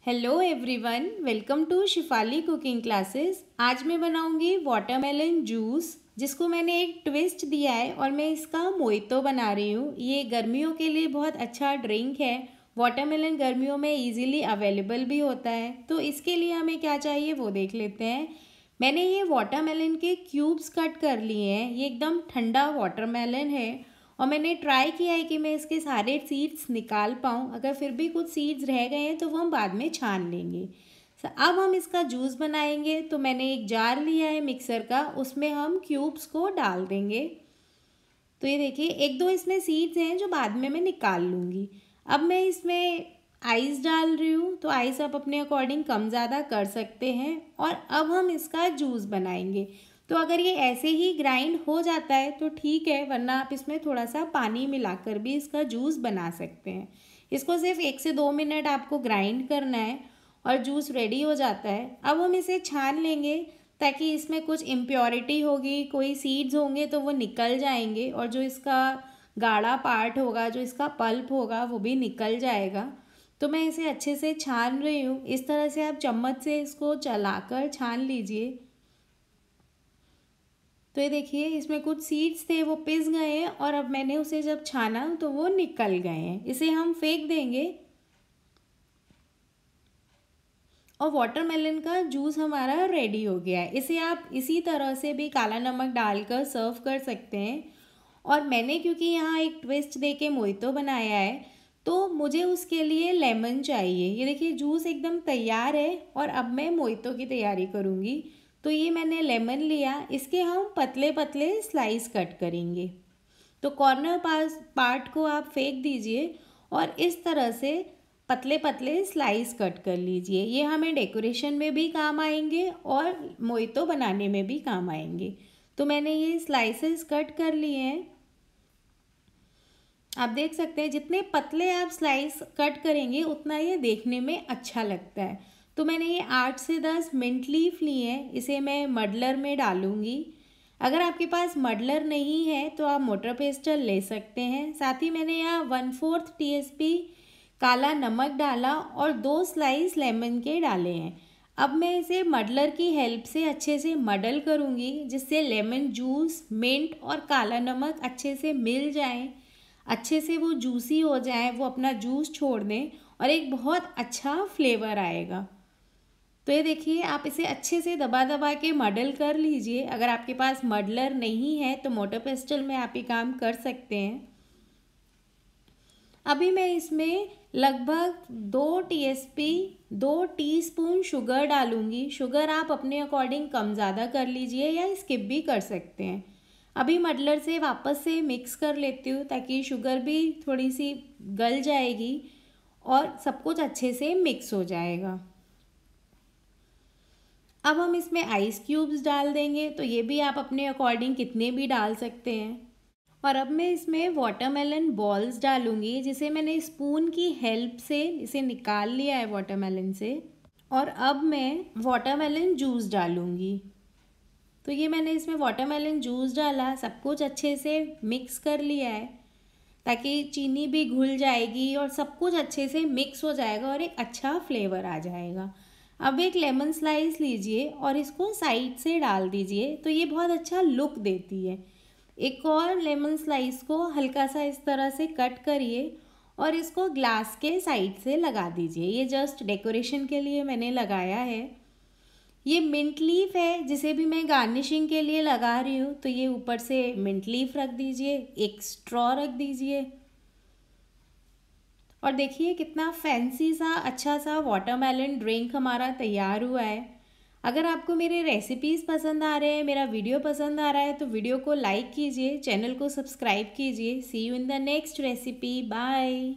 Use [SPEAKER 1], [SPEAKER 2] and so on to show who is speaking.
[SPEAKER 1] Hello everyone, welcome to Shifali cooking classes. आज मैं बनाऊंगी वाटरमेलन जूस, जिसको मैंने एक ट्विस्ट दिया है और मैं इसका मोइतो बना रही हूँ। ये गर्मियों के लिए बहुत अच्छा ड्रिंक है। वाटरमेलन गर्मियों में इजीली अवेलेबल भी होता है, तो इसके लिए हमें क्या चाहिए वो देख लेते हैं। मैंने ये वाटरमेलन के क्यूब्स कट कर लिए हैं। ये एकदम ठंडा वाटरमेलन है और मैंने ट्राई किया है कि मैं इसके सारे सीड्स निकाल पाऊँ। अगर फिर भी कुछ सीड्स रह गए हैं तो वो हम बाद में छान लेंगे। अब हम इसका जूस बनाएंगे। तो मैंने एक जार लिया है मिक्सर का, उसमें हम क्यूब्स को डाल देंगे। तो ये देखिए, एक दो इसमें सीड्स हैं जो बाद में मैं निकाल लूँगी। अब मैं इसमें आइस डाल रही हूँ, तो आइस आप अपने अकॉर्डिंग कम ज़्यादा कर सकते हैं। और अब हम इसका जूस बनाएंगे। तो अगर ये ऐसे ही ग्राइंड हो जाता है तो ठीक है, वरना आप इसमें थोड़ा सा पानी मिलाकर भी इसका जूस बना सकते हैं। इसको सिर्फ 1 से 2 मिनट आपको ग्राइंड करना है और जूस रेडी हो जाता है। अब हम इसे छान लेंगे ताकि इसमें कुछ इम्प्योरिटी होगी, कोई सीड्स होंगे तो वो निकल जाएंगे और जो इसका गाढ़ा पार्ट होगा, जो इसका पल्प होगा, वो भी निकल जाएगा। तो मैं इसे अच्छे से छान रही हूँ। इस तरह से आप चम्मच से इसको चलाकर छान लीजिए। तो ये देखिए, इसमें कुछ सीड्स थे वो पिस गए हैं और अब मैंने उसे जब छाना तो वो निकल गए हैं। इसे हम फेंक देंगे और वाटरमेलन का जूस हमारा रेडी हो गया है। इसे आप इसी तरह से भी काला नमक डालकर सर्व कर सकते हैं। और मैंने क्योंकि यहाँ एक ट्विस्ट देके मोइतो बनाया है, तो मुझे उसके लिए लेमन चाहिए। ये देखिए, जूस एकदम तैयार है और अब मैं मोइतो की तैयारी करूँगी। तो ये मैंने लेमन लिया, इसके हम पतले पतले स्लाइस कट करेंगे। तो कॉर्नर पार्ट को आप फेंक दीजिए और इस तरह से पतले पतले स्लाइस कट कर लीजिए। ये हमें डेकोरेशन में भी काम आएंगे और मोइतो बनाने में भी काम आएंगे। तो मैंने ये स्लाइसेस कट कर लिए हैं। आप देख सकते हैं, जितने पतले आप स्लाइस कट करेंगे उतना ये देखने में अच्छा लगता है। तो मैंने ये 8 से 10 मिंट लीफ लिए हैं। इसे मैं मडलर में डालूंगी। अगर आपके पास मडलर नहीं है तो आप मोटर पेस्टल ले सकते हैं। साथ ही मैंने यहाँ 1/4 टीएसपी काला नमक डाला और 2 स्लाइस लेमन के डाले हैं। अब मैं इसे मडलर की हेल्प से अच्छे से मडल करूँगी, जिससे लेमन जूस, मिंट और काला नमक अच्छे से मिल जाएं, अच्छे से वो जूसी हो जाए, वो अपना जूस छोड़ दें और एक बहुत अच्छा फ्लेवर आएगा। तो ये देखिए, आप इसे अच्छे से दबा दबा के मडल कर लीजिए। अगर आपके पास मडलर नहीं है तो मोटर पेस्टल में आप ये काम कर सकते हैं। अभी मैं इसमें लगभग 2 टीस्पून शुगर डालूंगी। शुगर आप अपने अकॉर्डिंग कम ज़्यादा कर लीजिए या स्किप भी कर सकते हैं। अभी मडलर से वापस से मिक्स कर लेती हूँ ताकि शुगर भी थोड़ी सी गल जाएगी और सब कुछ अच्छे से मिक्स हो जाएगा। अब हम इसमें आइस क्यूब्स डाल देंगे। तो ये भी आप अपने अकॉर्डिंग कितने भी डाल सकते हैं। और अब मैं इसमें वाटरमेलन बॉल्स डालूंगी, जिसे मैंने स्पून की हेल्प से इसे निकाल लिया है वाटरमेलन से। और अब मैं वाटरमेलन जूस डालूंगी। तो ये मैंने इसमें वाटरमेलन जूस डाला, सब कुछ अच्छे से मिक्स कर लिया है ताकि चीनी भी घुल जाएगी और सब कुछ अच्छे से मिक्स हो जाएगा और एक अच्छा फ्लेवर आ जाएगा। अब एक लेमन स्लाइस लीजिए और इसको साइड से डाल दीजिए, तो ये बहुत अच्छा लुक देती है। एक और लेमन स्लाइस को हल्का सा इस तरह से कट करिए और इसको ग्लास के साइड से लगा दीजिए। ये जस्ट डेकोरेशन के लिए मैंने लगाया है। ये मिंट लीफ है, जिसे भी मैं गार्निशिंग के लिए लगा रही हूँ। तो ये ऊपर से मिंट लीफ रख दीजिए, एक स्ट्रॉ रख दीजिए और देखिए कितना फैंसी सा अच्छा सा वाटरमेलन ड्रिंक हमारा तैयार हुआ है। अगर आपको मेरे रेसिपीज़ पसंद आ रहे हैं, मेरा वीडियो पसंद आ रहा है, तो वीडियो को लाइक कीजिए, चैनल को सब्सक्राइब कीजिए। See you in the next recipe. Bye.